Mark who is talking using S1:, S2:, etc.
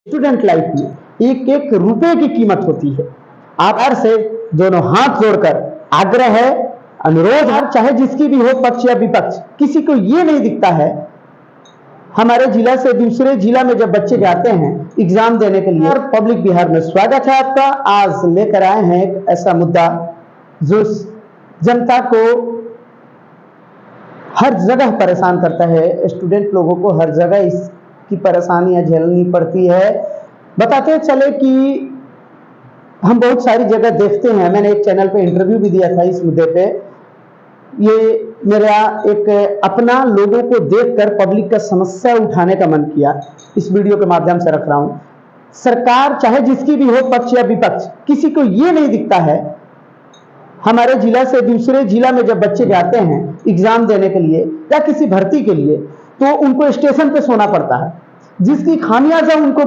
S1: Student life में एक एक रुपए की कीमत होती है। आभार से दोनों हाथ जोड़कर आग्रह है, अनुरोध है, चाहे जिसकी भी हो, पक्ष या विपक्ष, किसी को ये नहीं दिखता है हमारे जिला से दूसरे जिला में जब बच्चे जाते हैं एग्जाम देने के लिए। और पब्लिक बिहार में स्वागत है आपका। आज लेकर आए हैं एक ऐसा मुद्दा जो जनता को हर जगह परेशान करता है। स्टूडेंट लोगों को हर जगह इसकी परेशानियां झेलनी पड़ती है। बताते चले कि हम बहुत सारी जगह देखते हैं, मैंने एक चैनल पे इंटरव्यू भी दिया था इस मुद्दे पे। ये मेरा एक अपना लोगों को देखकर पब्लिक का समस्या उठाने का मन किया, इस वीडियो के माध्यम से रख रहा हूं। सरकार चाहे जिसकी भी हो, पक्ष या विपक्ष, किसी को ये नहीं दिखता है हमारे जिला से दूसरे जिला में जब बच्चे जाते हैं एग्जाम देने के लिए या किसी भर्ती के लिए, तो उनको स्टेशन पे सोना पड़ता है, जिसकी खामियाजा उनको